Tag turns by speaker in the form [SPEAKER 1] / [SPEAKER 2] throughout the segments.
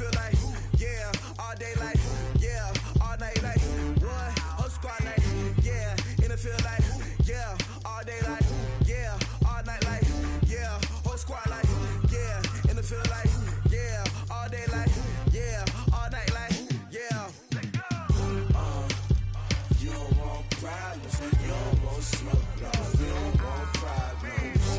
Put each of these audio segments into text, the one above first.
[SPEAKER 1] feel like, yeah, all day like, yeah, all night like, what? Whole squad like, yeah, in the field like, yeah, all day like, yeah, all night like, yeah, whole squad like, yeah, in the field like, yeah, all day like, yeah, all night like, yeah. You don't want problems, you don't want smoke, no, you don't want problems.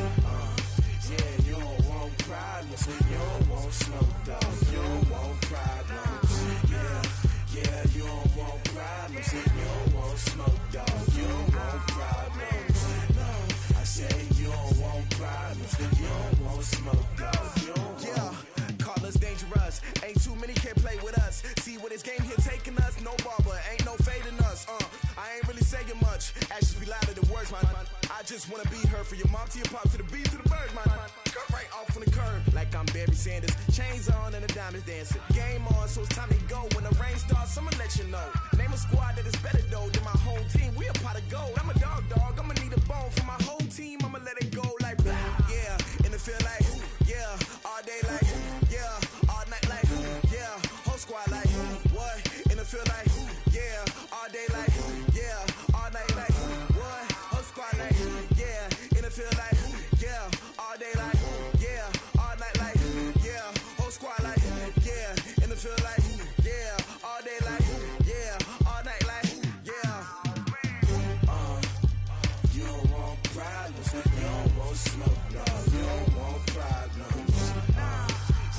[SPEAKER 1] Yeah, you don't want problems, you don't want smoke, dog, you don't want problems. Yeah, you don't want problems, you don't want smoke, dog, you don't want problems. No, I say you don't want problems, you don't want smoke, dog, you don't want. Yeah, call us dangerous, ain't too many can play with us. See where this game here taking us, no barber, ain't no fading us. I ain't really saying much, actions be louder than words, man. I just wanna be heard from your mom to your pop to the beat to the birds, man. Cut right off on the curb, like I'm Barry Sanders. Chains on and the diamonds dancing. Game on, so it's time to go. When the rain starts, I'ma let you know. Name a squad that is better though than my whole team. We a pot of gold. I'm a dog, I'ma need a bone for my whole team. I'ma let it go like, yeah, in the feel like, yeah, all day like, yeah, all night like, yeah, whole squad like, what? In the feel like, yeah, all day like, yeah, all night like, what? Whole squad like, yeah, in the feel like, yeah, all day like, yeah, all night like, yeah, whole squad like, yeah, in the feel like, yeah, all day like, yeah, all night like, yeah. You don't want problems, you don't want smoke, no, you don't want problems.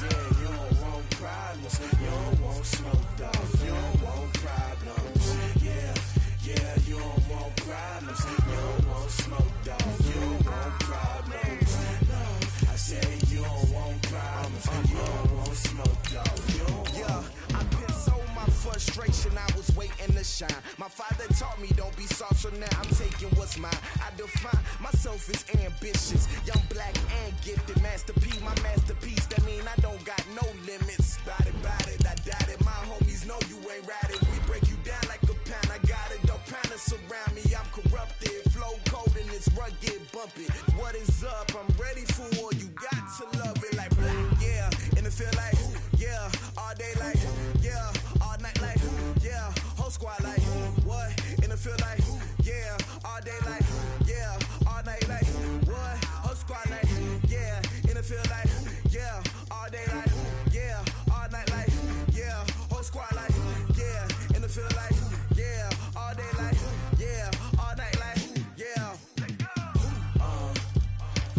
[SPEAKER 1] Yeah, you don't want problems, you don't want smoke, dog, you don't want problems. Yeah, you don't want problems, you don't want smoke, dog, you don't want problems. No, I say you don't want problems, you don't want smoke, dog, you don't want. Yeah, I've been so my frustration, I was waiting to shine. My father taught me don't be soft, so now I'm taking what's mine. I define myself as ambitious, young, black, and gifted. Master P, my masterpiece, that mean I don't got no limits. Bout it, I doubt it. My homies know you ain't ratted. We break you down like a pound, I got it. Don't panic surround me, I'm corrupted. Flow cold and it's rugged, bumpy. What is up? I'm ready for war. You got to love it like black, yeah. And it feel like, yeah, all day like, yeah, all night like, yeah, whole squad like, what? And it feel like, yeah, all day like, yeah, all night like, what? Whole squad like, yeah, and it feel like, yeah, all day like, yeah, all night like, yeah, whole squad like, yeah, and it feel like, yeah, all day like, yeah, all night like, yeah.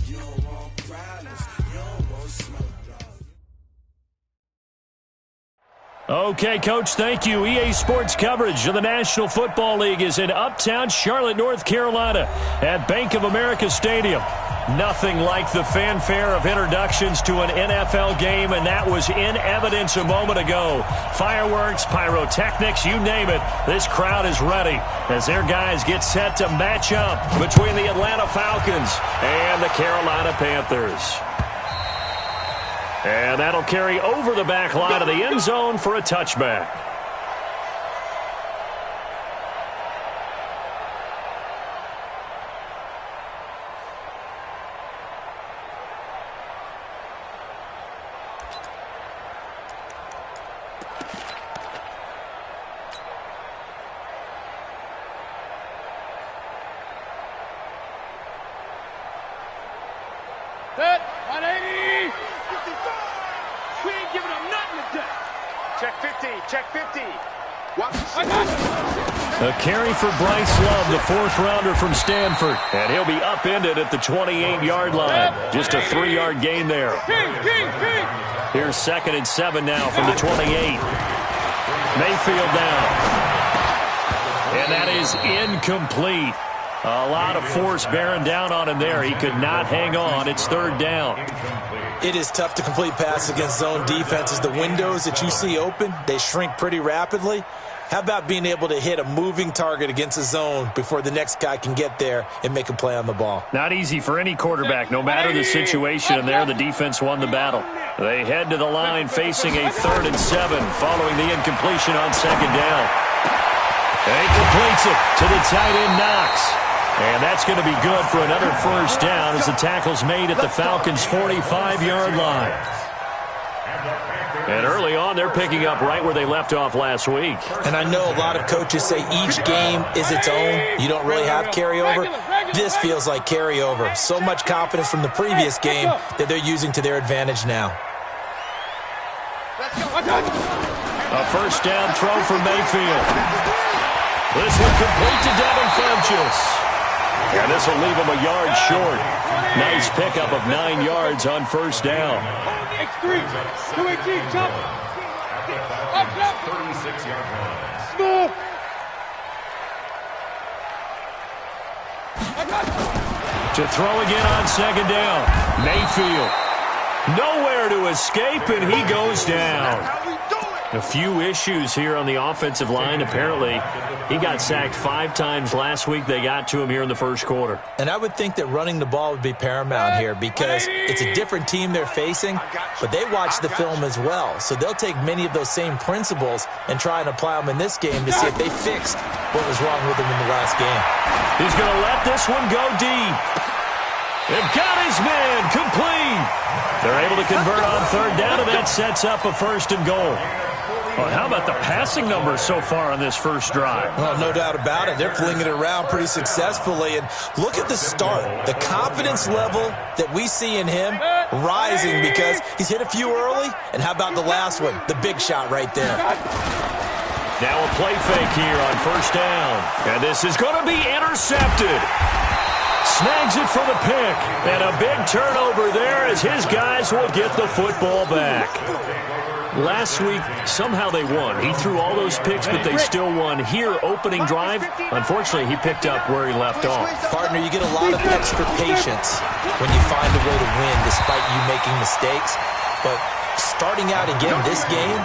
[SPEAKER 1] You don't want problems, you don't want smoke.
[SPEAKER 2] Okay, Coach, thank you. EA Sports coverage of the National Football League is in uptown Charlotte, North Carolina at Bank of America Stadium. Nothing like the fanfare of introductions to an NFL game, and that was in evidence a moment ago. Fireworks, pyrotechnics, you name it. This crowd is ready as their guys get set to match up between the Atlanta Falcons and the Carolina Panthers. And that'll carry over the back line of the end zone for a touchback.
[SPEAKER 3] Set, 180. We ain't giving them nothing today. Check 50, check 50.
[SPEAKER 2] A carry for Bryce Love, the fourth-rounder from Stanford. And he'll be upended at the 28-yard line. Just a 3-yard gain there. Here's 2nd and 7 now from the 28. Mayfield down. And that is incomplete. A lot of force bearing down on him there. He could not hang on. It's 3rd down.
[SPEAKER 4] It is tough to complete passes against zone defenses. The windows that you see open, they shrink pretty rapidly. How about being able to hit a moving target against a zone before the next guy can get there and make a play on the ball?
[SPEAKER 2] Not easy for any quarterback, no matter the situation, and there the defense won the battle. They head to the line facing a 3rd and 7 following the incompletion on 2nd down. And he completes it to the tight end, Knox. And that's going to be good for another 1st down as the tackle's made at the Falcons' 45-yard line. And early on, they're picking up right where they left off last week.
[SPEAKER 4] And I know a lot of coaches say each game is its own. You don't really have carryover. This feels like carryover. So much confidence from the previous game that they're using to their advantage now.
[SPEAKER 2] A first down throw for Mayfield. This one complete to Devin Funchess. And this will leave him a yard short. Nice pickup of 9 yards on first down.
[SPEAKER 3] X3, 218, jump.
[SPEAKER 1] 36-yard line.
[SPEAKER 3] Smooth.
[SPEAKER 2] To throw again on second down. Mayfield. Nowhere to escape, and he goes down. A few issues here on the offensive line. Apparently, he got sacked 5 times last week. They got to him here in the first quarter.
[SPEAKER 4] And I would think that running the ball would be paramount here because it's a different team they're facing, but they watch the film as well. So they'll take many of those same principles and try and apply them in this game to see if they fixed what was wrong with them in the last game.
[SPEAKER 2] He's going to let this one go deep. They've got his man complete. They're able to convert on third down, and that sets up a first and goal. Well, how about the passing numbers so far on this first drive?
[SPEAKER 4] Well, no doubt about it. They're flinging it around pretty successfully. And look at the start. The confidence level that we see in him rising because he's hit a few early. And how about the last one? The big shot right there.
[SPEAKER 2] Now a play fake here on first down. And this is going to be intercepted. Snags it for the pick. And a big turnover there as his guys will get the football back. Last week, somehow they won. He threw all those picks, but they still won. Here, opening drive, unfortunately, he picked up where he left off.
[SPEAKER 4] Partner, you get a lot of extra patience when you find a way to win despite you making mistakes. But starting out again this game,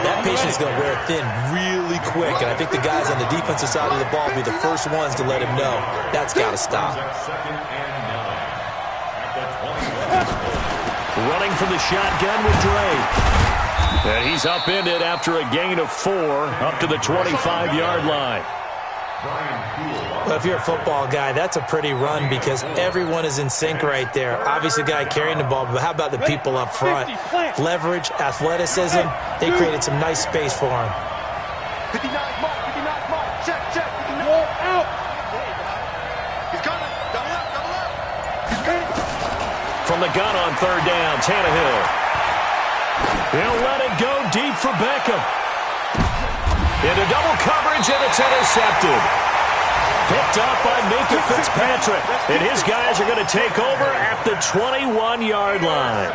[SPEAKER 4] that patience is going to wear thin really quick. And I think the guys on the defensive side of the ball will be the first ones to let him know that's got to stop.
[SPEAKER 2] Running from the shotgun with Dre. And he's upended after a gain of 4 up to the 25-yard line.
[SPEAKER 4] Well, if you're a football guy, that's a pretty run because everyone is in sync right there. Obviously, the guy carrying the ball, but how about the people up front? Leverage, athleticism, they created some nice space for him.
[SPEAKER 3] 59 mark, check, 59. Wall out. He's coming, double up. He's coming.
[SPEAKER 2] From the gun on third down, Tannehill. He'll let it go deep for Beckham. Into double coverage, and it's intercepted. Picked up by Minka Fitzpatrick. And his guys are going to take over at the 21-yard line.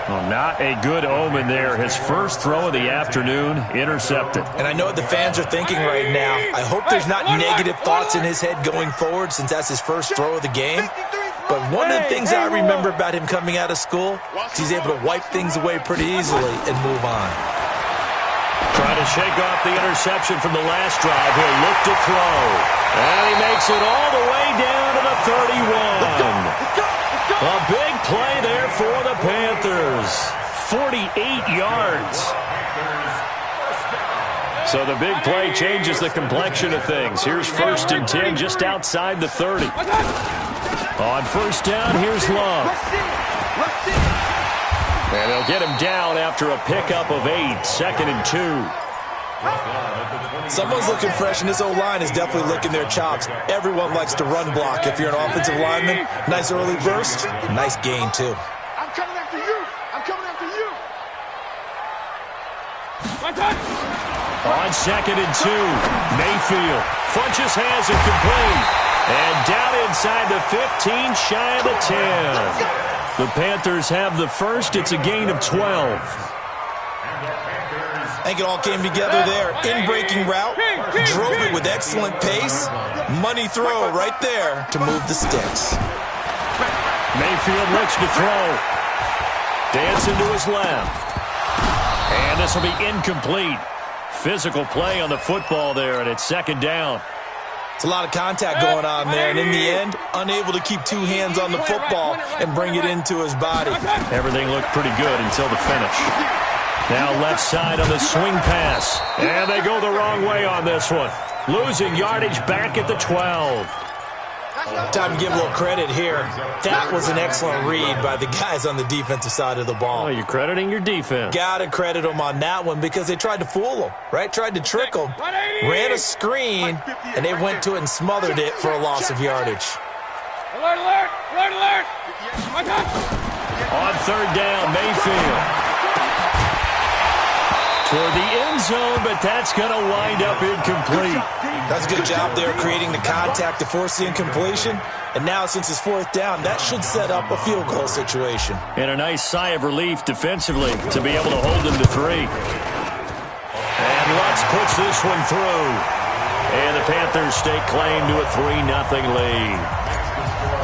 [SPEAKER 2] Well, not a good omen there. His first throw of the afternoon, intercepted.
[SPEAKER 4] And I know what the fans are thinking right now. I hope there's not negative thoughts in his head going forward since that's his first throw of the game. But one of the things I remember about him coming out of school is he's able to wipe things away pretty easily and move on.
[SPEAKER 2] Trying to shake off the interception from the last drive. He'll look to throw. And he makes it all the way down to the 31. A big play there for the Panthers. 48 yards. So the big play changes the complexion of things. Here's first and 10 just outside the 30. On first down, here's Love. And they'll get him down after a pickup of 8, second and 2.
[SPEAKER 4] Someone's looking fresh, and this O-line is definitely licking their chops. Everyone likes to run block. If you're an offensive lineman, nice early burst, nice gain, too.
[SPEAKER 3] I'm coming after you.
[SPEAKER 2] On second and 2, Mayfield. Funchess has it complete. And down inside the 15, shy of the 10. The Panthers have the first. It's a gain of 12.
[SPEAKER 4] I think it all came together there. In-breaking route, drove it with excellent pace. Money throw right there to move the sticks.
[SPEAKER 2] Mayfield looks to throw. Dancing to his left. And this will be incomplete. Physical play on the football there, and it's second down.
[SPEAKER 4] It's a lot of contact going on there, and in the end, unable to keep 2 hands on the football and bring it into his body.
[SPEAKER 2] Everything looked pretty good until the finish. Now left side on the swing pass. And they go the wrong way on this one. Losing yardage back at the 12.
[SPEAKER 4] Time to give a little credit here. That was an excellent read by the guys on the defensive side of the ball.
[SPEAKER 2] Oh, you're crediting your defense.
[SPEAKER 4] Got to credit them on that one because they tried to fool them, right? Tried to trick them. Ran a screen, and they went to it and smothered it for a loss of yardage.
[SPEAKER 3] Alert, alert, alert, alert.
[SPEAKER 2] On third down, Mayfield. Toward the end zone, but that's going to wind up incomplete.
[SPEAKER 4] That's a good job there creating the contact to force the incompletion. And now, since it's fourth down, that should set up a field goal situation.
[SPEAKER 2] And a nice sigh of relief defensively to be able to hold them to 3. And Lutz puts this one through. And the Panthers stake claim to a 3-0 lead.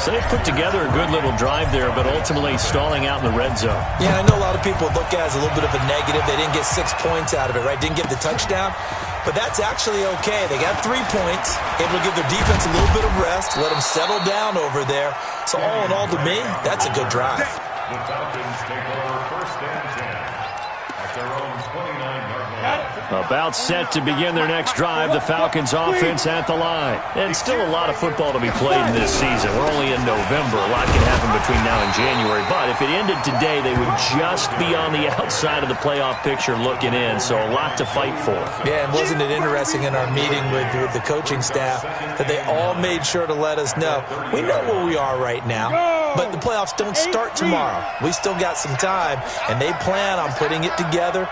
[SPEAKER 2] So they put together a good little drive there, but ultimately stalling out in the red zone.
[SPEAKER 4] Yeah, I know a lot of people look at it as a little bit of a negative. They didn't get 6 points out of it, right? Didn't get the touchdown. But that's actually okay. They got 3 points, able to give their defense a little bit of rest, let them settle down over there. So all in all, to me, that's a good drive.
[SPEAKER 5] The Falcons take over first and 10 at their own 29-yard line.
[SPEAKER 2] About set to begin their next drive, the Falcons offense at the line. And still a lot of football to be played in this season. We're only in November. A lot can happen between now and January. But if it ended today, they would just be on the outside of the playoff picture looking in. So a lot to fight for.
[SPEAKER 4] Yeah, and wasn't it interesting in our meeting with the coaching staff that they all made sure to let us know, we know where we are right now, but the playoffs don't start tomorrow. We still got some time, and they plan on putting it together,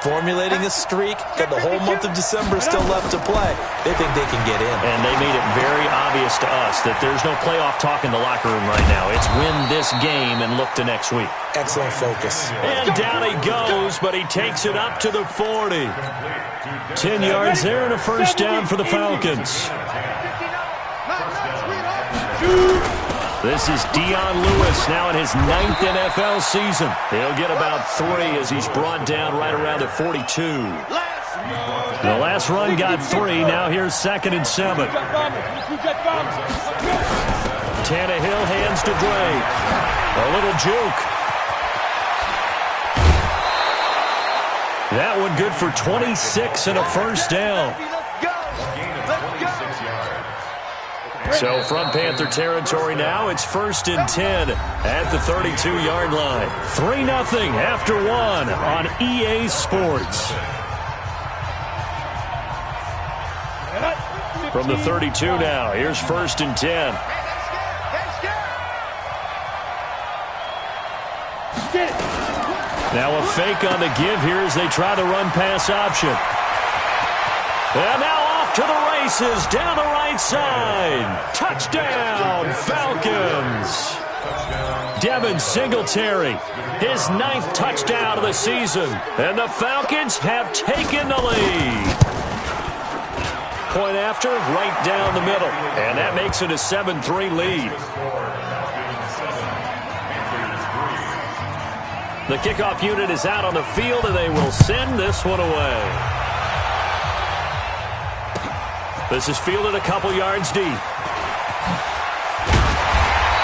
[SPEAKER 4] formulating a streak, got the whole month of December still left to play. They think they can get in.
[SPEAKER 2] And they made it very obvious to us that there's no playoff talk in the locker room right now. It's win this game and look to next week.
[SPEAKER 4] Excellent focus.
[SPEAKER 2] And down he goes, but he takes it up to the 40. 10 yards there and a first down for the Falcons. This is Dion Lewis now in his 9th NFL season. He'll get about 3 as he's brought down right around the 42. The last run got 3. Now here's 2nd and 7. Tannehill hands to Drake. A little juke. That one good for 26 and a first down. So from Panther territory now, it's 1st and 10 at the 32-yard line. 3-0 after 1 on EA Sports. From the 32 now, here's 1st and 10. Now a fake on the give here as they try the run-pass option. And now off to the races down the right side. Touchdown, Falcons. Devin Singletary, his 9th touchdown of the season. And the Falcons have taken the lead. Point after, right down the middle. And that makes it a 7-3 lead. The kickoff unit is out on the field, and they will send this one away. This is fielded a couple yards deep.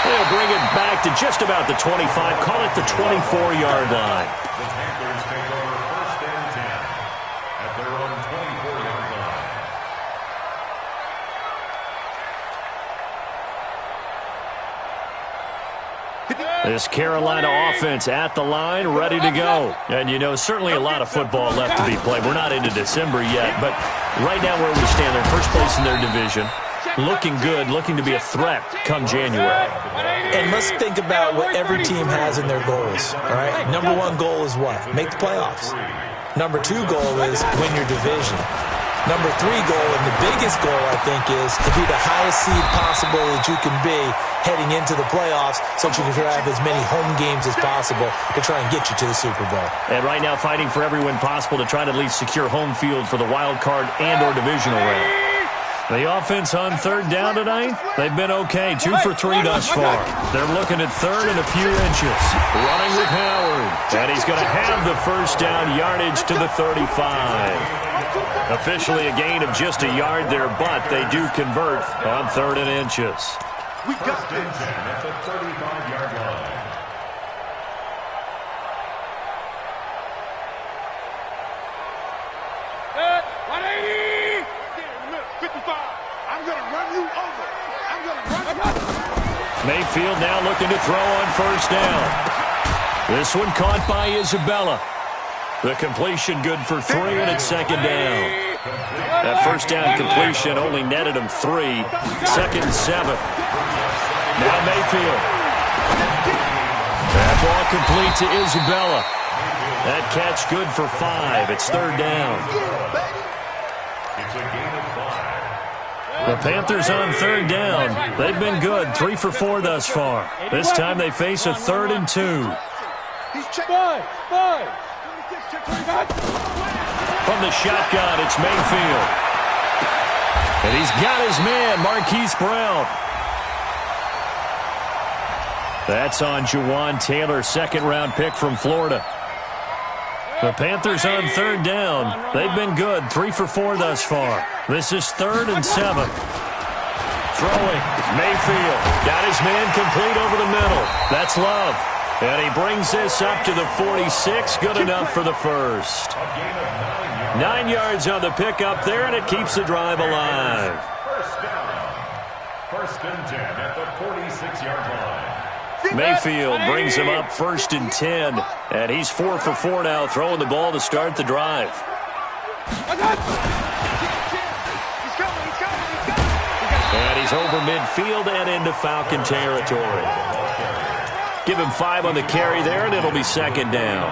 [SPEAKER 2] They'll bring it back to just about the 25. Call it the 24-yard line.
[SPEAKER 5] The Panthers take over first and 10 at their own 24-yard line.
[SPEAKER 2] This Carolina offense at the line, ready to go. And, you know, certainly a lot of football left to be played. We're not into December yet, but right now where we stand, they're first place in their division. Looking good, looking to be a threat come January.
[SPEAKER 4] And let's think about what every team has in their goals, all right? Number 1 goal is what? Make the playoffs. Number 2 goal is win your division. Number 3 goal, and the biggest goal, I think, is to be the highest seed possible that you can be heading into the playoffs so that you can have as many home games as possible to try and get you to the Super Bowl.
[SPEAKER 2] And right now fighting for every win possible to try to at least secure home field for the wild card and or divisional round. The offense on 3rd down tonight, they've been okay. 2 for 3 thus far. They're looking at 3rd and a few inches. Running with Howard. And he's going to have the first down yardage to the 35. Officially a gain of just a yard there, but they do convert on 3rd and inches.
[SPEAKER 5] We got this. At the 35-yard line.
[SPEAKER 2] Mayfield now looking to throw on first down. This one caught by Isabella. The completion good for 3, and it's second down. That first down completion only netted him 3. Second and 7. Now Mayfield. That ball complete to Isabella. That catch good for 5. It's third down.
[SPEAKER 5] It's a gain of 5.
[SPEAKER 2] The Panthers on third down. They've been good, 3 for 4 thus far. This time they face a 3rd and 2. From the shotgun, it's Mayfield. And he's got his man, Marquise Brown. That's on Jawan Taylor, second-round pick from Florida. The Panthers on third down. They've been good, 3 for 4 thus far. This is 3rd and 7. Throwing, Mayfield. Got his man complete over the middle. That's Love. And he brings this up to the 46. Good enough for the first. 9 yards on the pickup there, and it keeps the drive alive.
[SPEAKER 5] First down. 1st and 10 at the 46-yard line.
[SPEAKER 2] Mayfield brings him up 1st and 10. And he's 4 for 4 now, throwing the ball to start the drive. And he's over midfield and into Falcon territory. Give him 5 on the carry there, and it'll be second down.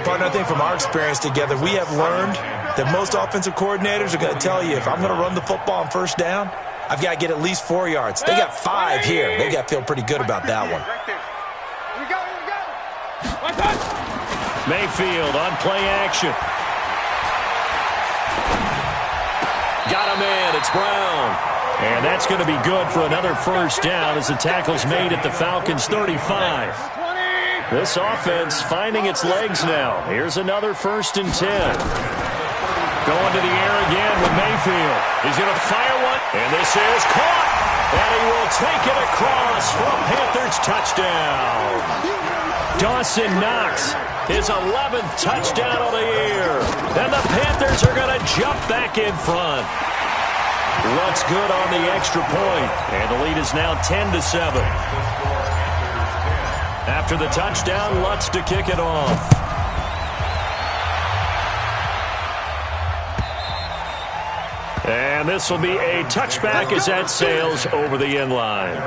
[SPEAKER 4] Partner, I think from our experience together, we have learned that most offensive coordinators are going to tell you, if I'm going to run the football on first down, I've got to get at least 4 yards. They got 5 here. They got to feel pretty good about that one.
[SPEAKER 2] Mayfield on play action. Got him in. It's Brown. And that's going to be good for another first down as the tackle's made at the Falcons' 35. This offense finding its legs now. Here's another 1st and 10. Going to the air again with Mayfield. He's going to fire one, and this is caught. And he will take it across for a Panthers touchdown. Dawson Knox, his 11th touchdown of the year. And the Panthers are going to jump back in front. Lutz good on the extra point, and the lead is now 10-7. After the touchdown, Lutz to kick it off. And this will be a touchback as that sails over the end line.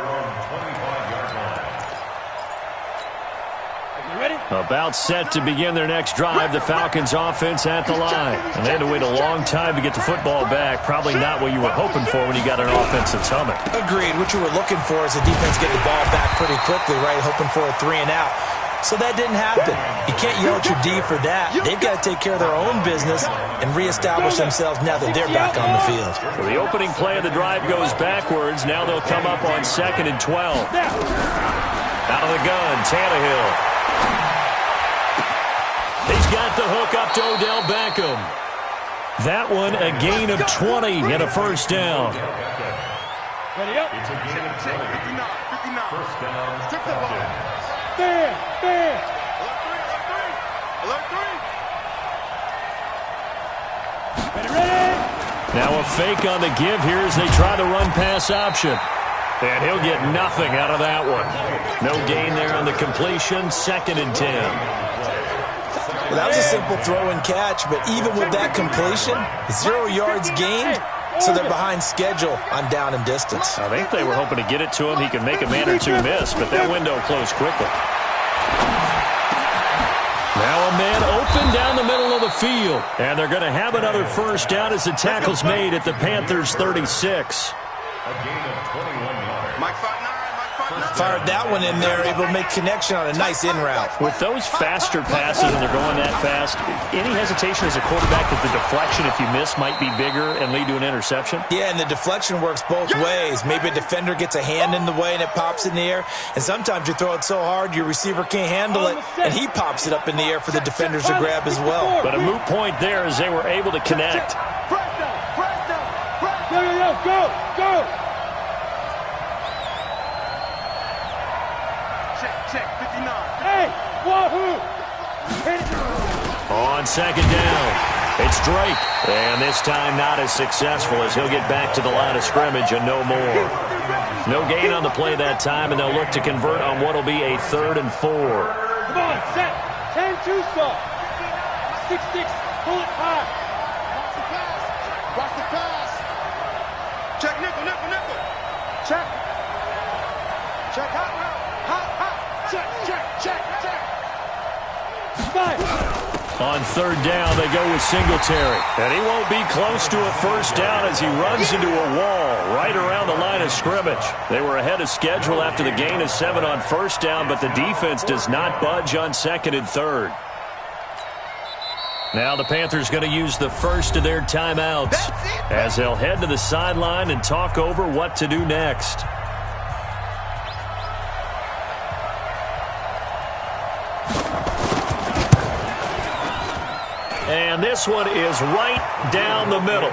[SPEAKER 2] About set to begin their next drive, the Falcons offense at the line. And they had to wait a long time to get the football back. Probably not what you were hoping for when you got an offense that's humming.
[SPEAKER 4] Agreed. What you were looking for is the defense getting the ball back pretty quickly, right? Hoping for a 3 and out. So that didn't happen. You can't yell at your D for that. They've got to take care of their own business and reestablish themselves now that they're back on the field.
[SPEAKER 2] So the opening play of the drive goes backwards. Now they'll come up on 2nd and 12. Out of the gun, Tannehill. He's got the hook up to Odell Beckham. That one a gain of 20 and a first down.
[SPEAKER 5] It's a gain of 20.
[SPEAKER 3] 59.
[SPEAKER 5] First down.
[SPEAKER 3] Strip the ball.
[SPEAKER 2] Now a fake on the give here as they try the run-pass option. And he'll get nothing out of that one. No gain there on the completion. 2nd and 10.
[SPEAKER 4] Well, that was a simple throw and catch, but even with that completion, 0 yards gained, so they're behind schedule on down and distance.
[SPEAKER 2] I think they were hoping to get it to him. He could make a man or two miss, but that window closed quickly. Now a man open down the middle of the field. And they're going to have another first down as the tackle's made at the Panthers' 36.
[SPEAKER 5] A gain of 21 yards.
[SPEAKER 3] Mike 5'9",
[SPEAKER 4] Fired that one in there, able to make connection on a nice in route.
[SPEAKER 2] With those faster passes and they're going that fast, any hesitation as a quarterback that the deflection, if you miss, might be bigger and lead to an interception?
[SPEAKER 4] Yeah, and the deflection works both ways. Maybe a defender gets a hand in the way and it pops in the air. And sometimes you throw it so hard your receiver can't handle it, and he pops it up in the air for the defenders to grab as well.
[SPEAKER 2] But a moot point there as they were able to connect.
[SPEAKER 3] Go! Check, 59. Hey, wahoo!
[SPEAKER 2] On 2nd down, it's Drake. And this time not as successful as he'll get back to the line of scrimmage and no more. No gain on the play that time, and they'll look to convert on what will be a 3rd and 4.
[SPEAKER 3] Come on, set. 10-2 stop. 6-6. Pull it high. Watch the pass. Check nickel. Check. Check hot. Check. Spike.
[SPEAKER 2] On 3rd down, they go with Singletary. And he won't be close to a first down as he runs into a wall right around the line of scrimmage. They were ahead of schedule after the gain of 7 on 1st down, but the defense does not budge on 2nd and 3rd. Now the Panthers going to use the first of their timeouts as they'll head to the sideline and talk over what to do next. And this one is right down the middle.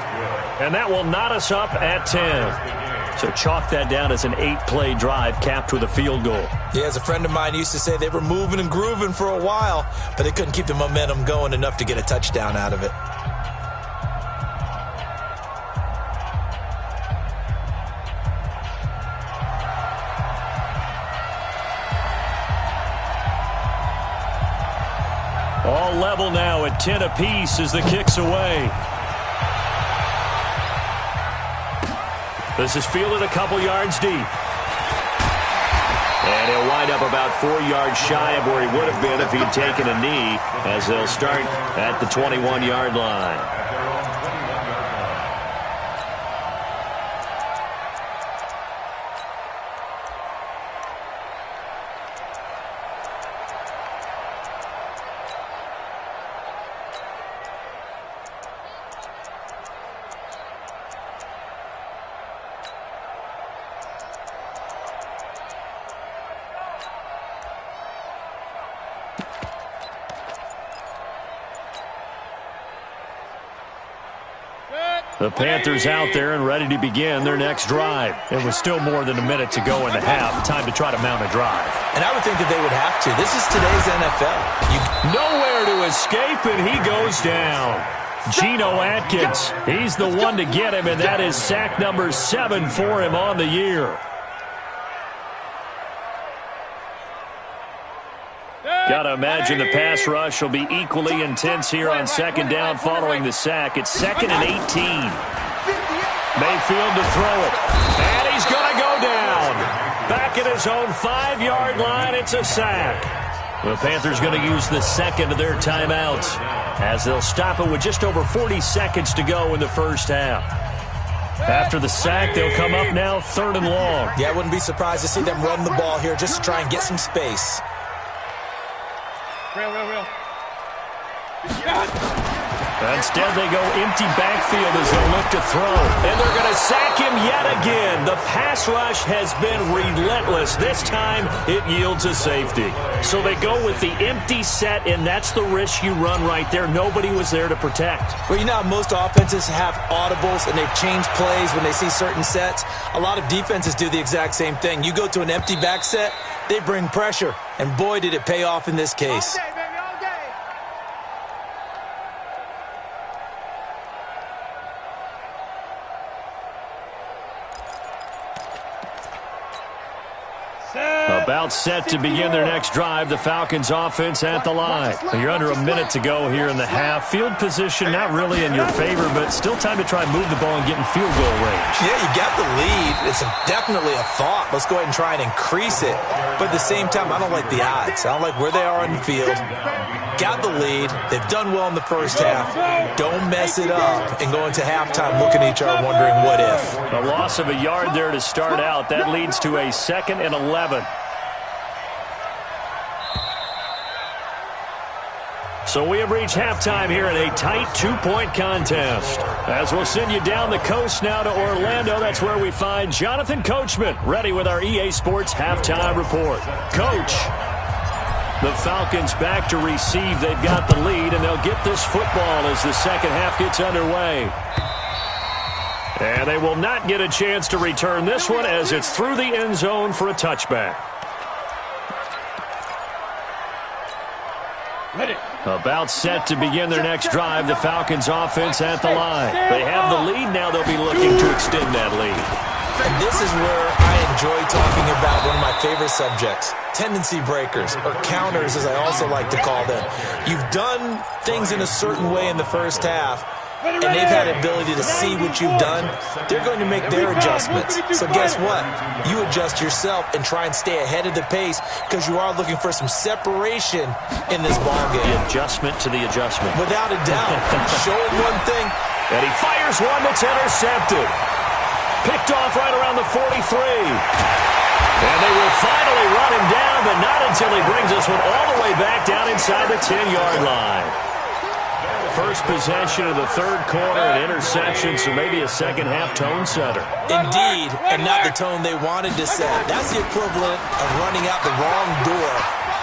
[SPEAKER 2] And that will knot us up at 10. So chalk that down as an 8-play drive capped with a field goal.
[SPEAKER 4] Yeah, as a friend of mine used to say, they were moving and grooving for a while, but they couldn't keep the momentum going enough to get a touchdown out of it.
[SPEAKER 2] All level now at 10 apiece as the kick's away. This is fielded a couple yards deep. And he'll wind up about 4 yards shy of where he would have been if he'd taken a knee, as they'll start at the 21-yard line. The Panthers out there and ready to begin their next drive. It was still more than a minute to go in the half. Time to try to mount a drive.
[SPEAKER 4] And I would think that they would have to. This is today's NFL.
[SPEAKER 2] Nowhere to escape, and he goes down. Geno Atkins, he's the one to get him, and that is sack number 7 for him on the year. Got to imagine the pass rush will be equally intense here on 2nd down following the sack. It's 2nd and 18. Mayfield to throw it. And he's going to go down. Back at his own 5-yard line, it's a sack. The Panthers going to use the second of their timeouts as they'll stop it with just over 40 seconds to go in the first half. After the sack, they'll come up now 3rd and long.
[SPEAKER 4] Yeah, I wouldn't be surprised to see them run the ball here just to try and get some space.
[SPEAKER 3] Real.
[SPEAKER 2] Instead, they go empty backfield as they look to throw. And they're going to sack him yet again. The pass rush has been relentless. This time, it yields a safety. So they go with the empty set, and that's the risk you run right there. Nobody was there to protect.
[SPEAKER 4] Well, you know how most offenses have audibles, and they've changed plays when they see certain sets. A lot of defenses do the exact same thing. You go to an empty back set, they bring pressure. And boy, did it pay off in this case.
[SPEAKER 2] About set to begin their next drive, the Falcons offense at the line. You're under a minute to go here in the half. Field position not really in your favor, but still time to try and move the ball and get in field goal range.
[SPEAKER 4] Yeah, you got the lead. It's definitely a thought. Let's go ahead and try and increase it. But at the same time, I don't like the odds. I don't like where they are on the field. Got the lead. They've done well in the first half. Don't mess it up and go into halftime looking at each other wondering what if.
[SPEAKER 2] A loss of a yard there to start out. That leads to a 2nd and 11. So we have reached halftime here in a tight 2-point contest. As we'll send you down the coast now to Orlando, that's where we find Jonathan Coachman, ready with our EA Sports halftime report. Coach, the Falcons back to receive. They've got the lead, and they'll get this football as the second half gets underway. And they will not get a chance to return this one as it's through the end zone for a touchback.
[SPEAKER 3] Ready.
[SPEAKER 2] About set to begin their next drive, the Falcons offense at the line. They have the lead now. They'll be looking to extend that lead.
[SPEAKER 4] And this is where I enjoy talking about one of my favorite subjects, tendency breakers, or counters as I also like to call them. You've done things in a certain way in the first half, and they've had the ability to see what you've done. They're going to make their adjustments. So guess what? You adjust yourself and try and stay ahead of the pace because you are looking for some separation in this ballgame.
[SPEAKER 2] The adjustment to the adjustment.
[SPEAKER 4] Without a doubt. Show him one thing.
[SPEAKER 2] And he fires one that's intercepted. Picked off right around the 43. And they will finally run him down, but not until he brings this one all the way back down inside the 10-yard line. First possession of the third quarter, an interception, so maybe a second-half tone setter.
[SPEAKER 4] Indeed, and not the tone they wanted to set. That's the equivalent of running out the wrong door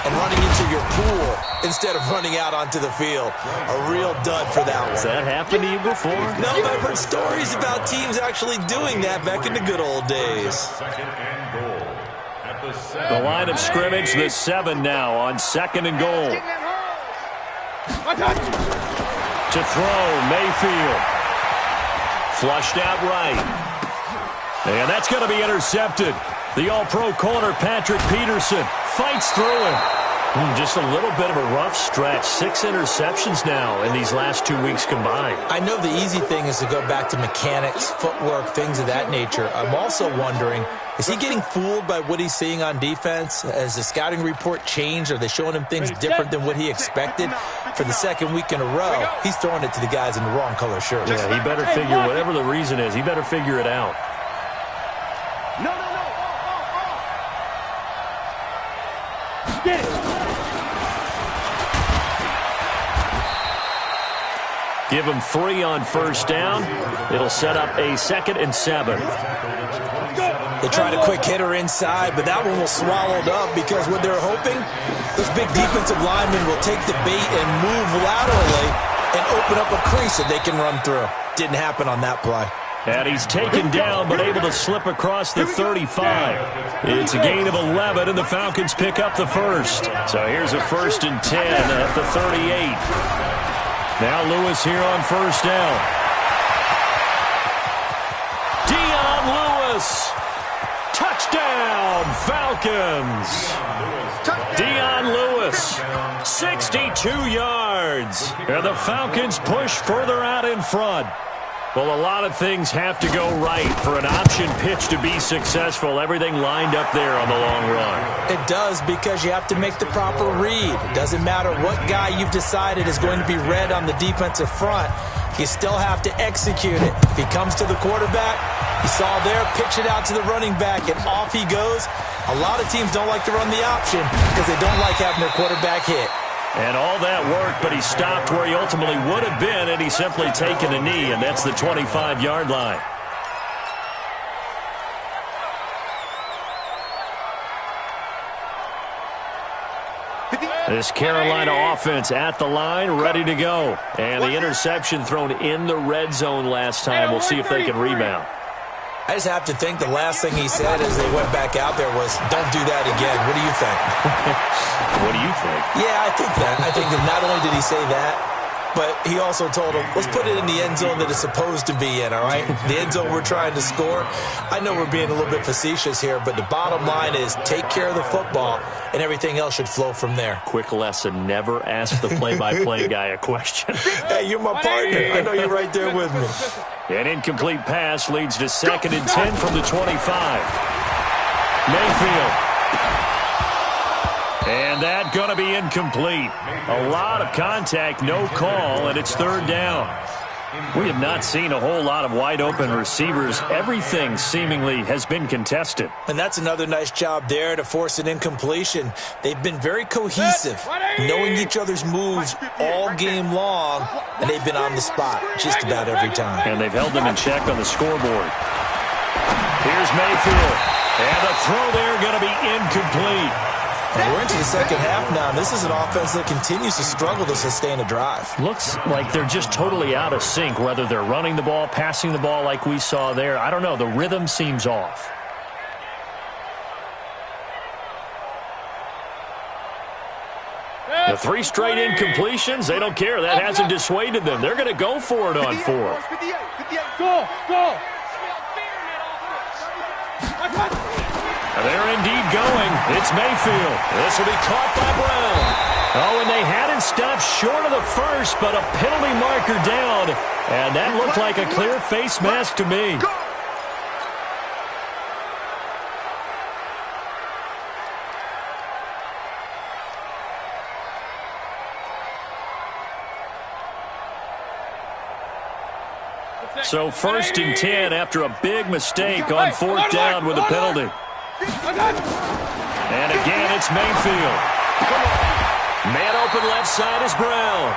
[SPEAKER 4] and running into your pool instead of running out onto the field. A real dud for that one.
[SPEAKER 2] Has that happened to you before?
[SPEAKER 4] No, but I've heard stories about teams actually doing that back in the good old days.
[SPEAKER 5] Second and goal at the 7.
[SPEAKER 2] The line of scrimmage, the 7 now on second and goal. To throw, Mayfield. Flushed out right. And that's going to be intercepted. The all-pro corner, Patrick Peterson, fights through him. Just a little bit of a rough stretch. 6 interceptions now in these last 2 weeks combined.
[SPEAKER 4] I know the easy thing is to go back to mechanics, footwork, things of that nature. I'm also wondering, is he getting fooled by what he's seeing on defense? Has the scouting report changed? Are they showing him things different than what he expected? For the second week in a row, he's throwing it to the guys in the wrong color shirts.
[SPEAKER 2] Yeah, he better figure, whatever the reason is, he better figure it out.
[SPEAKER 3] Get it.
[SPEAKER 2] Give him 3 on first down. It'll set up a 2nd and 7.
[SPEAKER 4] They tried a quick hitter inside, but that one was swallowed up because what they're hoping, those big defensive linemen will take the bait and move laterally and open up a crease that they can run through. Didn't happen on that play.
[SPEAKER 2] And he's taken down, but able to slip across the 35. It's a gain of 11, and the Falcons pick up the first. So here's a 1st and 10 at the 38. Now Lewis here on first down. Dion Lewis. Touchdown, Falcons. Dion Lewis, 62 yards. And the Falcons push further out in front. Well, a lot of things have to go right for an option pitch to be successful. Everything lined up there on the long run.
[SPEAKER 4] It does, because you have to make the proper read. It doesn't matter what guy you've decided is going to be read on the defensive front. You still have to execute it. If he comes to the quarterback, you saw there, pitch it out to the running back, and off he goes. A lot of teams don't like to run the option because they don't like having their quarterback hit.
[SPEAKER 2] And all that worked, but he stopped where he ultimately would have been, and he's simply taken a knee, and that's the 25-yard line. This Carolina offense at the line, ready to go. And the interception thrown in the red zone last time. We'll see if they can rebound.
[SPEAKER 4] I just have to think the last thing he said as they went back out there was, don't do that again. What do you think?
[SPEAKER 2] What do you think?
[SPEAKER 4] Yeah, I think that. I think that not only did he say that, but he also told him, let's put it in the end zone that it's supposed to be in, all right? The end zone we're trying to score. I know we're being a little bit facetious here, but the bottom line is take care of the football, and everything else should flow from there.
[SPEAKER 2] Quick lesson, never ask the play-by-play guy a question.
[SPEAKER 4] Hey, you're my partner. I know you're right there with me.
[SPEAKER 2] An incomplete pass leads to 2nd and 10 from the 25. Mayfield. And that going to be incomplete. A lot of contact, no call, and it's 3rd down. We have not seen a whole lot of wide-open receivers. Everything seemingly has been contested.
[SPEAKER 4] And that's another nice job there to force an incompletion. They've been very cohesive, knowing each other's moves all game long, and they've been on the spot just about every time.
[SPEAKER 2] And they've held them in check on the scoreboard. Here's Mayfield. And the throw there going to be incomplete.
[SPEAKER 4] And we're into the second half now, and this is an offense that continues to struggle to sustain a drive.
[SPEAKER 2] Looks like they're just totally out of sync, whether they're running the ball, passing the ball like we saw there. I don't know. The rhythm seems off. The 3 straight incompletions, they don't care. That hasn't dissuaded them. They're going to go for it on 4th.
[SPEAKER 3] 58, go.
[SPEAKER 2] They're indeed going. It's Mayfield. This will be caught by Brown. Oh, and they had it stopped short of the first, but a penalty marker down. And that looked like a clear face mask to me. So 1st and 10 after a big mistake on 4th down with a penalty. And again, it's Mayfield. Man open left side is Brown.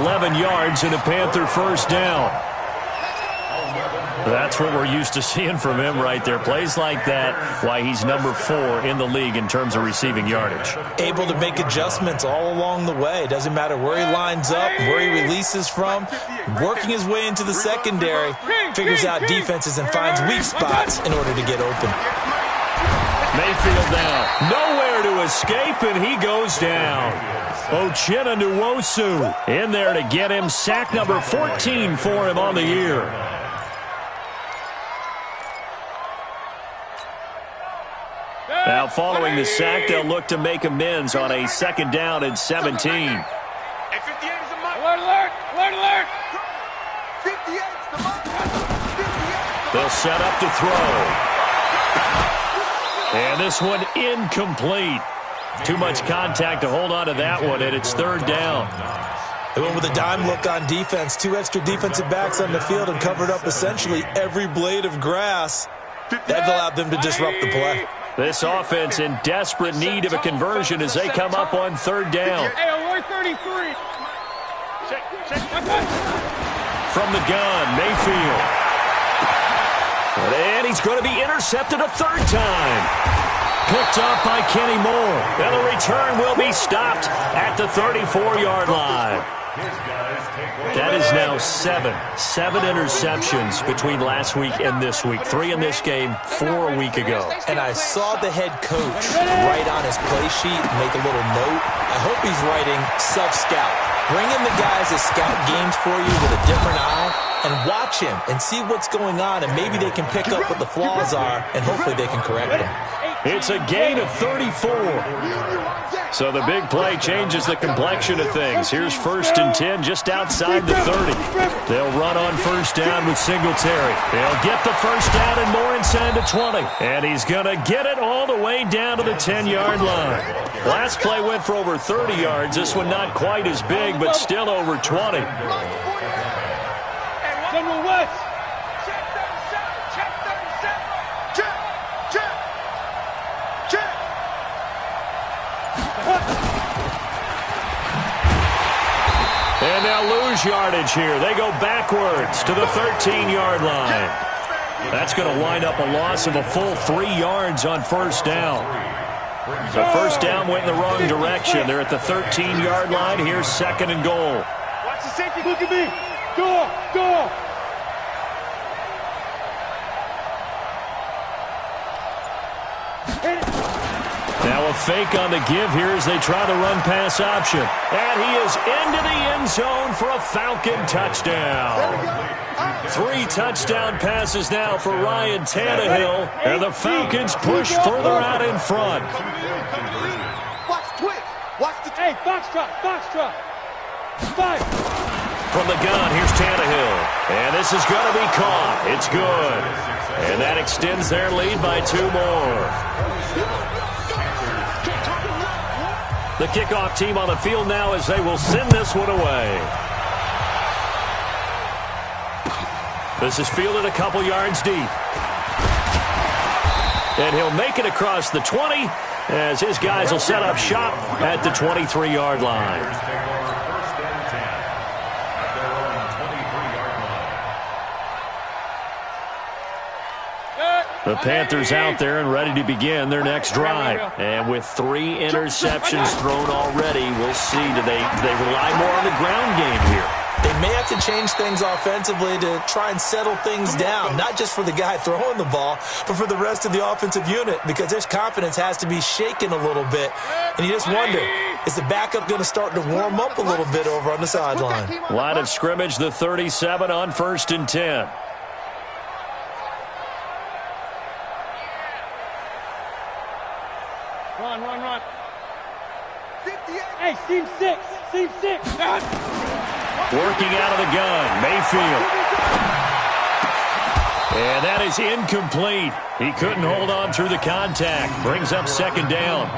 [SPEAKER 2] 11 yards and a Panther 1st down. That's what we're used to seeing from him right there. Plays like that, why he's number 4 in the league in terms of receiving yardage.
[SPEAKER 4] Able to make adjustments all along the way. Doesn't matter where he lines up, where he releases from. Working his way into the secondary, figures out defenses and finds weak spots in order to get open.
[SPEAKER 2] Mayfield down. Nowhere to escape, and he goes down. Uchenna Nwosu in there to get him. Sack number 14 for him on the year. Now, following the sack, they'll look to make amends on a 2nd down and 17.
[SPEAKER 3] Hey, 58 is the mark. Alert, alert, alert, alert. 58 is the mark.
[SPEAKER 2] They'll set up to throw. And this one incomplete. Too much contact to hold on to that one, and it's 3rd down.
[SPEAKER 4] They went with a dime look on defense. 2 extra defensive backs on the field and covered up essentially every blade of grass. That allowed them to disrupt the play.
[SPEAKER 2] This offense in desperate need of a conversion as they come up on 3rd down.
[SPEAKER 3] Hey, alert 33. Check.
[SPEAKER 2] From the gun, Mayfield. And he's going to be intercepted a 3rd time. Picked up by Kenny Moore. And the return will be stopped at the 34-yard line. That is now 7 interceptions between last week and this week. 3 in this game, 4 a week ago.
[SPEAKER 4] And I saw the head coach write on his play sheet, make a little note. I hope he's writing self-scout. Bring in the guys that scout games for you with a different eye and watch him and see what's going on, and maybe they can pick up what the flaws are, and hopefully they can correct them.
[SPEAKER 2] It's a gain of 34. So the big play changes the complexion of things. Here's 1st and 10 just outside the 30. They'll run on 1st down with Singletary. They'll get the 1st down and more inside the 20. And he's going to get it all the way down to the 10-yard line. Last play went for over 30 yards. This one not quite as big, but still over 20.
[SPEAKER 3] General West.
[SPEAKER 2] And they'll lose yardage here. They go backwards to the 13-yard line. That's going to wind up a loss of a full 3 yards on 1st down. So 1st down went in the wrong direction. They're at the 13-yard line. Here's 2nd and goal.
[SPEAKER 3] Watch the safety. Look at me. Go.
[SPEAKER 2] Now a fake on the give here as they try the run-pass option. And he is into the end zone for a Falcon touchdown. 3 touchdown passes now for Ryan Tannehill. And the Falcons push further out in front.
[SPEAKER 3] Watch twitch. Watch the... Hey, Foxtrot. 5.
[SPEAKER 2] From the gun, here's Tannehill. And this is going to be caught. It's good. And that extends their lead by 2 more. The kickoff team on the field now as they will send this one away. This is fielded a couple yards deep. And he'll make it across the 20 as his guys will set up shop at the 23-yard line. The Panthers out there and ready to begin their next drive. And with 3 interceptions thrown already, we'll see. Do they rely more on the ground game here?
[SPEAKER 4] They may have to change things offensively to try and settle things down, not just for the guy throwing the ball, but for the rest of the offensive unit, because their confidence has to be shaken a little bit. And you just wonder, is the backup going to start to warm up a little bit over on the sideline?
[SPEAKER 2] Line of scrimmage, the 37 on 1st and 10.
[SPEAKER 3] Run.
[SPEAKER 6] Hey, seam 6.
[SPEAKER 2] Working out of the gun, Mayfield. And that is incomplete. He couldn't hold on through the contact. Brings up second down.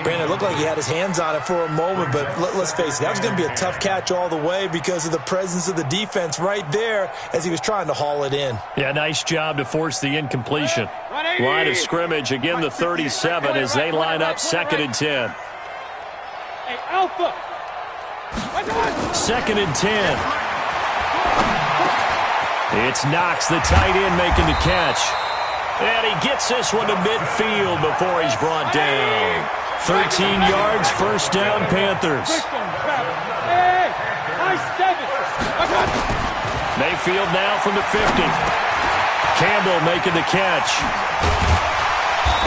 [SPEAKER 4] Brandon, it looked like he had his hands on it for a moment, but let's face it, that was going to be a tough catch all the way because of the presence of the defense right there as he was trying to haul it in.
[SPEAKER 2] Yeah, nice job to force the incompletion. Line of scrimmage, again the 37 as they line up second and 10.
[SPEAKER 6] Hey, Alpha.
[SPEAKER 2] Second and 10. It's Knox, the tight end, making the catch. And he gets this one to midfield before he's brought down. 13 yards, first down, Panthers.
[SPEAKER 6] Hey, high 7.
[SPEAKER 2] Mayfield now from the 50. Campbell making the catch.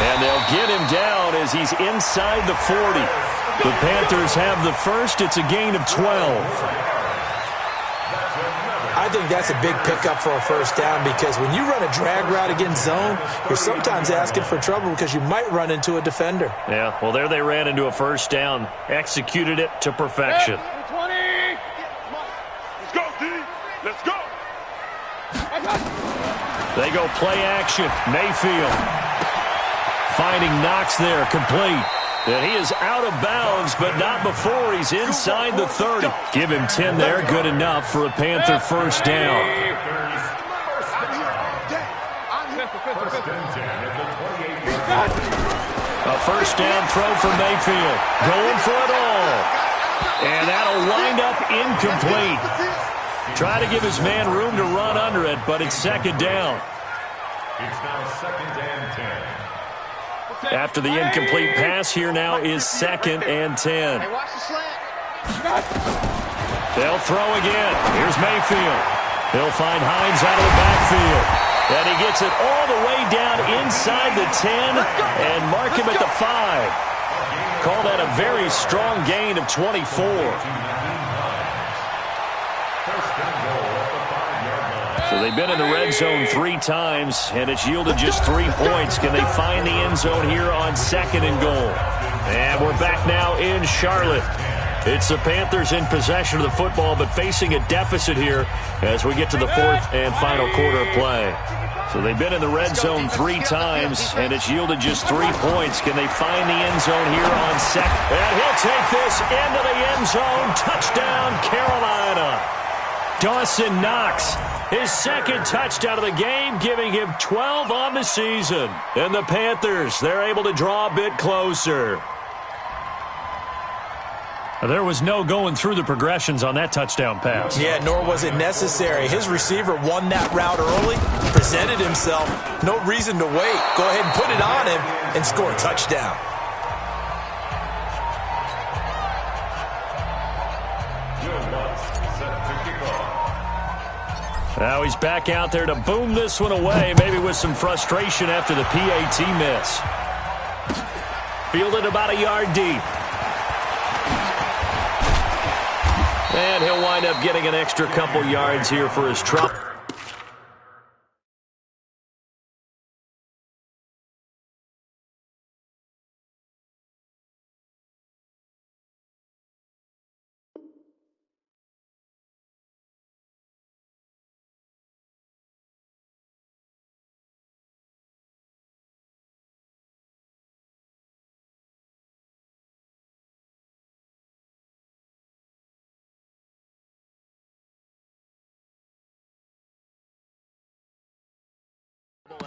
[SPEAKER 2] And they'll get him down as he's inside the 40. The Panthers have the first. It's a gain of 12.
[SPEAKER 4] I think that's a big pickup for a first down because when you run a drag route against zone, you're sometimes asking for trouble because you might run into a defender.
[SPEAKER 2] Yeah, well, there they ran into a first down. Executed it to perfection.
[SPEAKER 6] 20.
[SPEAKER 3] Let's go, D. Let's go.
[SPEAKER 2] They go play action. Mayfield finding Knox there, complete. And he is out of bounds, but not before he's inside the 30. Give him 10 there, good enough for a Panther first down. A first down throw for Mayfield. Going for it all. And that'll wind up incomplete. Try to give his man room to run under it, but it's second down.
[SPEAKER 5] It's now second and 10.
[SPEAKER 2] After the incomplete pass, here now is second and 10. They'll throw again. Here's Mayfield. He'll find Hines out of the backfield. And he gets it all the way down inside the 10 and mark him at the 5. Call that a very strong gain of 24. So they've been in the red zone 3 times, and it's yielded just 3 points. Can they find the end zone here on second and goal? And we're back now in Charlotte. It's the Panthers in possession of the football, but facing a deficit here as we get to the fourth and final quarter of play. So they've been in the red zone 3 times, and it's yielded just 3 points. Can they find the end zone here on second? And he'll take this into the end zone. Touchdown, Carolina. Dawson Knox, his second touchdown of the game, giving him 12 on the season. And the Panthers, they're able to draw a bit closer. There was no going through the progressions on that touchdown pass.
[SPEAKER 4] Yeah, nor was it necessary. His receiver won that route early, presented himself. No reason to wait. Go ahead and put it on him and score a touchdown.
[SPEAKER 2] Now he's back out there to boom this one away, maybe with some frustration after the PAT miss. Fielded about a yard deep. And he'll wind up getting an extra couple yards here for his trouble.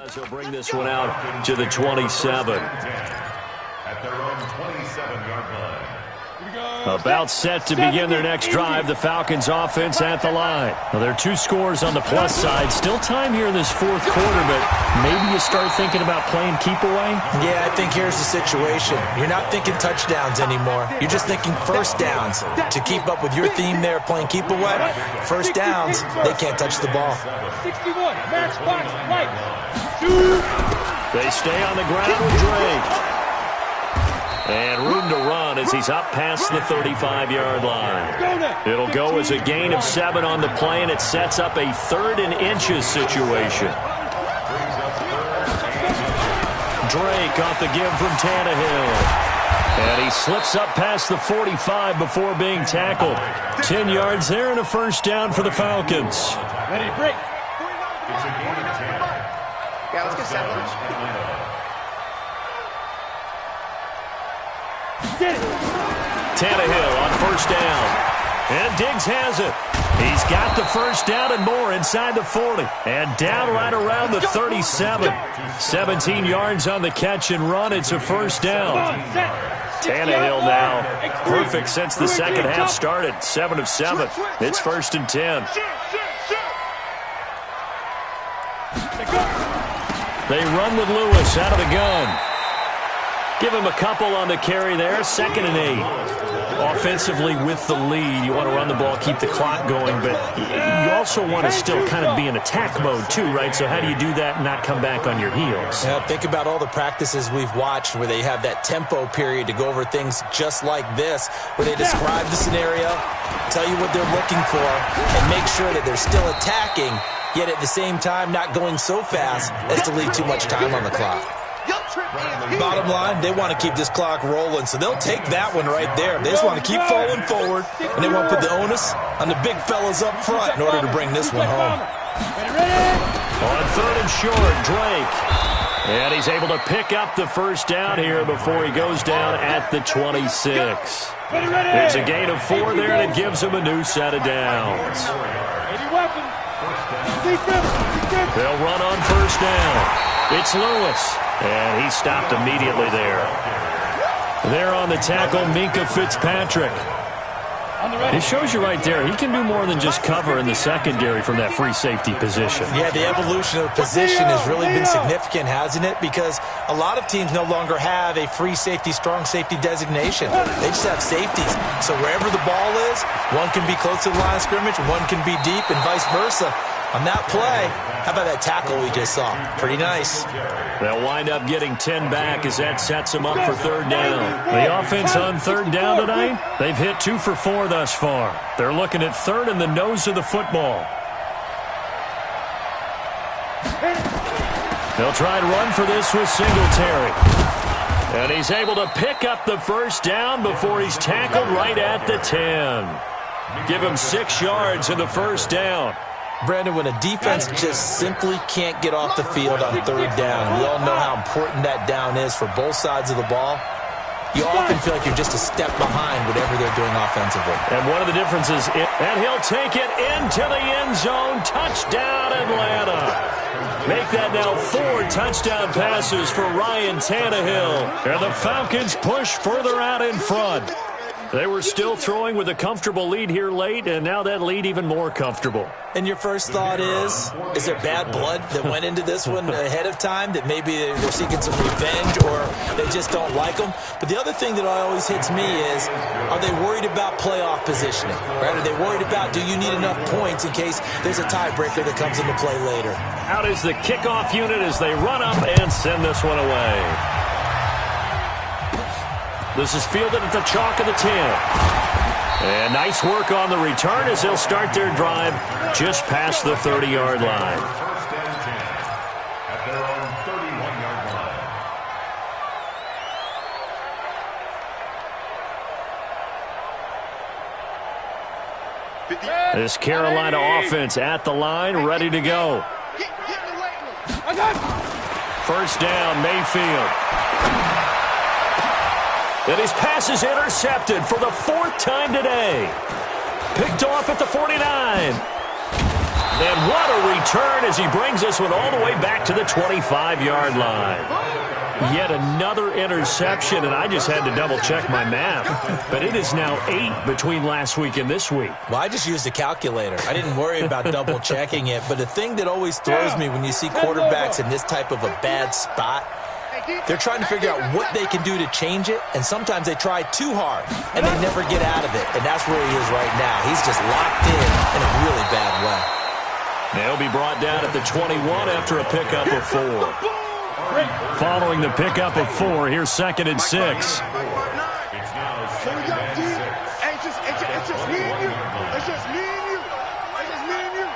[SPEAKER 2] As he'll bring this one out to the 27.
[SPEAKER 5] At their own 27-yard line.
[SPEAKER 2] About set to begin their next drive, the Falcons offense at the line. Well, there are 2 scores on the plus side. Still time here in this fourth quarter, but maybe you start thinking about playing keep away?
[SPEAKER 4] Yeah, I think here's the situation. You're not thinking touchdowns anymore. You're just thinking first downs. To keep up with your theme there, playing keep away, first downs, they can't touch the ball.
[SPEAKER 6] 61, matchbox, right.
[SPEAKER 2] They stay on the ground with Drake. And room to run as he's up past the 35-yard line. It'll go as a gain of 7 on the play, and it sets up a 3rd and inches situation. Drake off the give from Tannehill. And he slips up past the 45 before being tackled. 10 yards there and a first down for the Falcons.
[SPEAKER 6] Ready to break.
[SPEAKER 5] It's a game of 10.
[SPEAKER 3] Yeah, let's get settled.
[SPEAKER 6] Get it.
[SPEAKER 2] Tannehill on first down. And Diggs has it. He's got the first down and more inside the 40. And down right around the 37. 17 yards on the catch and run. It's a first down. Tannehill now perfect since the second half started. 7 of 7. It's 1st and 10. They run with Lewis out of the gun. Give him a couple on the carry there. 2nd and 8. Offensively with the lead, you want to run the ball, keep the clock going, but you also want to still kind of be in attack mode too, right? So how do you do that and not come back on your heels?
[SPEAKER 4] Yeah, think about all the practices we've watched where they have that tempo period to go over things just like this, where they describe the scenario, tell you what they're looking for, and make sure that they're still attacking, yet at the same time not going so fast as to leave too much time on the clock. Bottom line, they want to keep this clock rolling, so they'll take that one right there. They just want to keep falling forward, and they want to put the onus on the big fellas up front in order to bring this one home.
[SPEAKER 2] On 3rd and short, Drake. And he's able to pick up the first down here before he goes down at the 26. It's a gain of 4 there, and it gives him a new set of downs. They'll run on first down. It's Lewis. And he stopped immediately there. There on the tackle, Minkah Fitzpatrick. It shows you right there, he can do more than just cover in the secondary from that free safety position.
[SPEAKER 4] Yeah, the evolution of the position has really been significant, hasn't it? Because a lot of teams no longer have a free safety, strong safety designation. They just have safeties. So wherever the ball is, one can be close to the line of scrimmage, one can be deep, and vice versa. On that play, how about that tackle we just saw? Pretty nice.
[SPEAKER 2] They'll wind up getting 10 back as that sets them up for 3rd down. The offense on 3rd down tonight, they've hit 2 for 4 thus far. They're looking at 3rd and the nose of the football. They'll try and run for this with Singletary. And he's able to pick up the first down before he's tackled right at the 10. Give him 6 yards in the first down.
[SPEAKER 4] Brandon, when a defense just simply can't get off the field on 3rd down, we all know how important that down is for both sides of the ball. You often feel like you're just a step behind whatever they're doing offensively.
[SPEAKER 2] And one of the differences, and he'll take it into the end zone. Touchdown, Atlanta. Make that now 4 touchdown passes for Ryan Tannehill. And the Falcons push further out in front. They were still throwing with a comfortable lead here late, and now that lead even more comfortable.
[SPEAKER 4] And your first thought is there bad blood that went into this one ahead of time, that maybe they're seeking some revenge or they just don't like them? But the other thing that always hits me is, are they worried about playoff positioning? Right? Are they worried about, do you need enough points in case there's a tiebreaker that comes into play later?
[SPEAKER 2] Out is the kickoff unit as they run up and send this one away. This is fielded at the chalk of the 10. And nice work on the return as they'll start their drive just past the 30-yard line.
[SPEAKER 5] 1st and 10 at their own 31-yard line.
[SPEAKER 2] This Carolina offense at the line, ready to go. First down, Mayfield. And his pass is intercepted for the 4th time today. Picked off at the 49. And what a return as he brings this one all the way back to the 25-yard line. Yet another interception, and I just had to double-check my math. But it is now 8 between last week and this week.
[SPEAKER 4] Well, I just used a calculator. I didn't worry about double-checking it. But the thing that always throws me when you see quarterbacks in this type of a bad spot, they're trying to figure out what they can do to change it, and sometimes they try too hard, and they never get out of it. And that's where he is right now. He's just locked in a really bad way.
[SPEAKER 2] They'll be brought down at the 21 after a pickup of 4. Following the pickup of 4, here's 2nd and 6.
[SPEAKER 5] It's now 2nd and 6.
[SPEAKER 3] It's just me and you. It's just me and you. It's just me and you.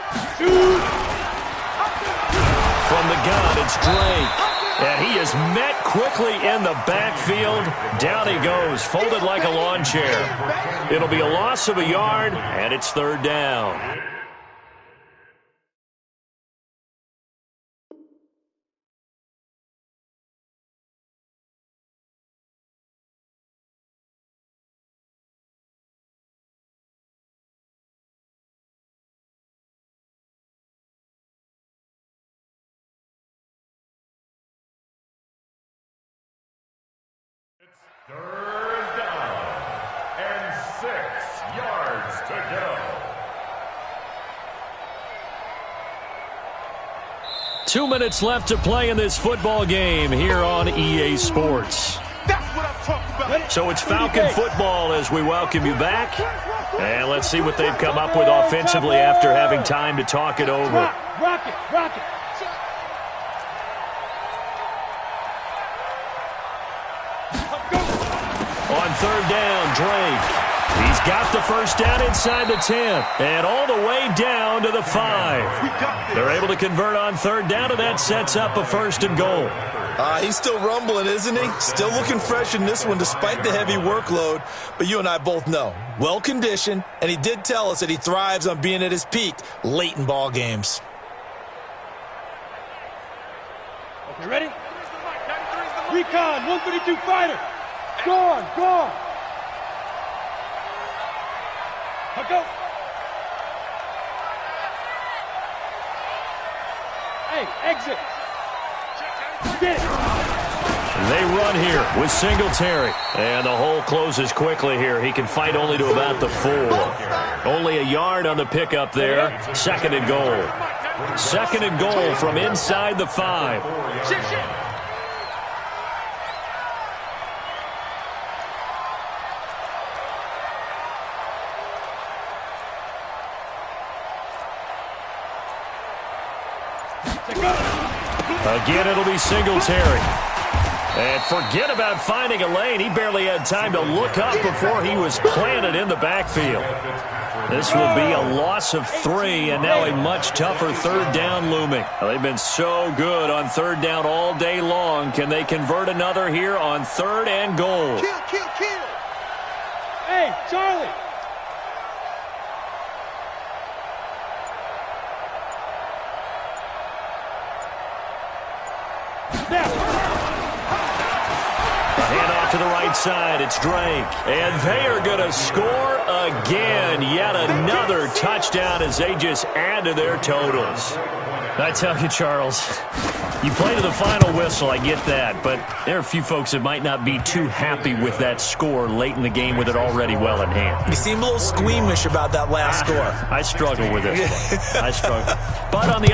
[SPEAKER 2] From the gun, it's Drake. And he is met quickly in the backfield. Down he goes, folded like a lawn chair. It'll be a loss of a yard, and it's third down.
[SPEAKER 5] Third down and 6 yards to go.
[SPEAKER 2] 2 minutes left to play in this football game here on EA Sports.
[SPEAKER 3] That's what I'm talking about.
[SPEAKER 2] So it's Falcon football as we welcome you back. And let's see what they've come up with offensively after having time to talk it over.
[SPEAKER 6] Rock it, rock it.
[SPEAKER 2] On third down, Drake. He's got the first down inside the 10 and all the way down to the 5. They're able to convert on third down, and that sets up a first and goal.
[SPEAKER 4] He's still rumbling, isn't he? Still looking fresh in this one despite the heavy workload. But you and I both know, well-conditioned, and he did tell us that he thrives on being at his peak late in ball games.
[SPEAKER 6] Okay, ready? Recon, 132 fighter. Gone, gone. Go. Hey, exit. Get it.
[SPEAKER 2] They run here with Singletary. And the hole closes quickly here. He can fight only to about the 4. Only a yard on the pickup there. Second and goal. Second and goal from inside the 5. Again, it'll be Singletary. And forget about finding a lane. He barely had time to look up before he was planted in the backfield. This will be a loss of 3, and now a much tougher third down looming. They've been so good on third down all day long. Can they convert another here on third and goal?
[SPEAKER 3] Kill.
[SPEAKER 6] Hey, Charlie.
[SPEAKER 2] To the right side, it's Drake. And they are going to score again. Yet another touchdown as they just add to their totals. I tell you, Charles, you play to the final whistle, I get that. But there are a few folks that might not be too happy with that score late in the game with it already well in hand.
[SPEAKER 4] You seem a little squeamish about that last score.
[SPEAKER 2] I struggle with this one. I struggle. But on the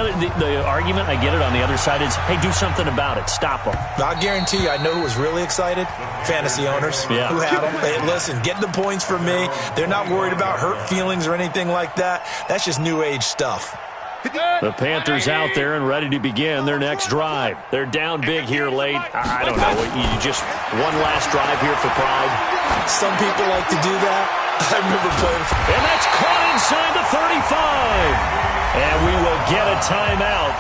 [SPEAKER 2] argument, I get it, on the other side is, hey, do something about it. Stop them.
[SPEAKER 4] I guarantee you, I know who was really excited. Fantasy owners who had them. Hey, listen, get the points from me. They're not worried about hurt feelings or anything like that. That's just new age stuff.
[SPEAKER 2] The Panthers out there and ready to begin their next drive. They're down big here late. I don't know. You just one last drive here for pride.
[SPEAKER 4] Some people like to do that. I remember playing.
[SPEAKER 2] And that's caught inside the 35. And we will get a timeout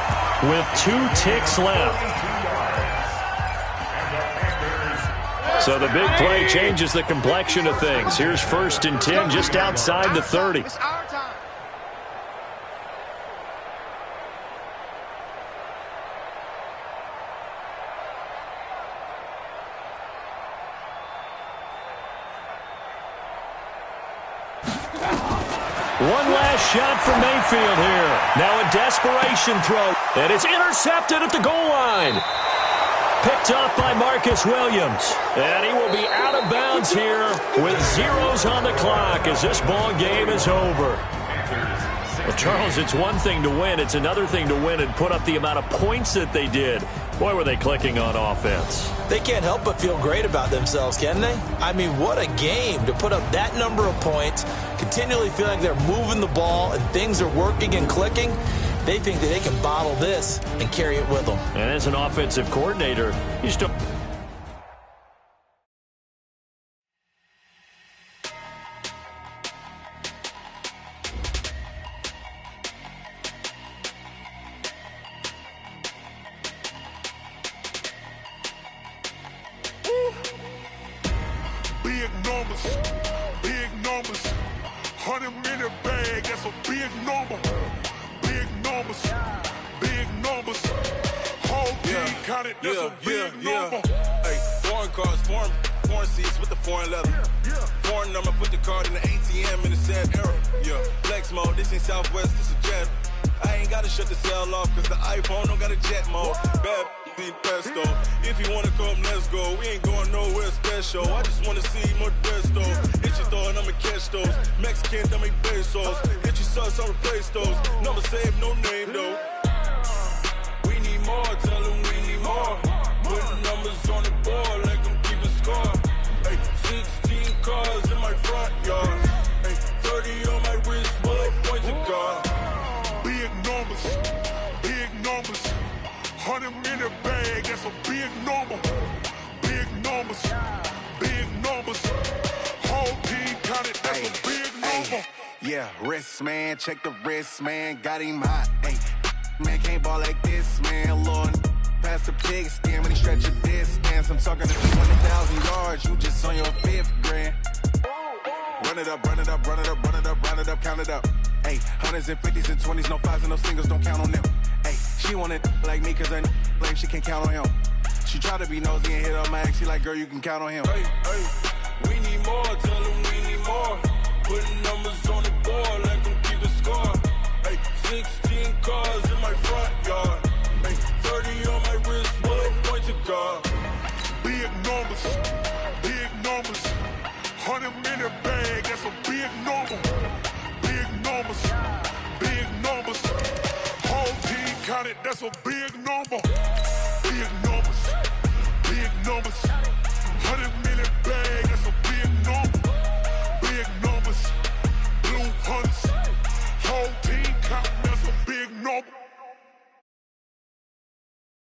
[SPEAKER 2] with 2 ticks left. So the big play changes the complexion of things. Here's first and 10 just outside the 30. One last shot from Mayfield here. Now a desperation throw. And it's intercepted at the goal line. Picked up by Marcus Williams. And he will be out of bounds here with zeros on the clock as this ball game is over. Well, Charles, it's one thing to win. It's another thing to win and put up the amount of points that they did. Boy, were they clicking on offense.
[SPEAKER 4] They can't help but feel great about themselves, can they? I mean, what a game to put up that number of points, continually feeling like they're moving the ball and things are working and clicking. They think that they can bottle this and carry it with them.
[SPEAKER 2] And as an offensive coordinator, you still...
[SPEAKER 1] Big numbers, big numbers. 100-minute bag, that's a big number. Big numbers, big numbers. Whole team counted, that's a big number.
[SPEAKER 7] Hey, foreign cars, foreign seats with the foreign leather. Foreign number, put the card in the ATM in the sad era. Yeah, flex mode, this ain't Southwest, this a jet. I ain't gotta shut the cell off, cause the iPhone don't got a jet mode. Bad need pesto. If you wanna come, let's go. We ain't going nowhere special. I just wanna see Modesto. Hit your thought, I'ma catch those. Mexican, that make pesos. Hit your sus, I'll replace those. Number saved, no name though. We need more, tell them we need more. Putting numbers on the board, like them keep a score. Hey, 16 cars in my front yard. Hey, 30 on my wrist, bullet points of God.
[SPEAKER 1] Big numbers, big numbers. 100-minute bag, that's a big number. Big numbers, big numbers. Whole team counted, that's a big number.
[SPEAKER 8] Yeah, wrist man, check the wrist man, got him hot. Ay, man can't ball like this, man. Lord, past the pig skin when he stretch a distance. I'm talking to 20,000 yards, you just on your 5th grand. Run it up, run it up, run it up, run it up, run it up, count it up. Ay, 100s and 50s and 20s, no 5s and no singles, don't count on them. Ay, she want it like me cause her lame, she can't count on him. She try to be nosy and hit on my ex, she like, girl, you can count on him.
[SPEAKER 7] Hey, hey, we need more, tell them we need more. Putting numbers on the board, let them keep the score. Hey, 16 cars in my front yard. Hey, 30 on my wrist, bullet points of God.
[SPEAKER 1] Big numbers, big numbers. 100-minute bag, that's a big number. Big numbers, big numbers. Whole team counted, that's a big number. Big numbers.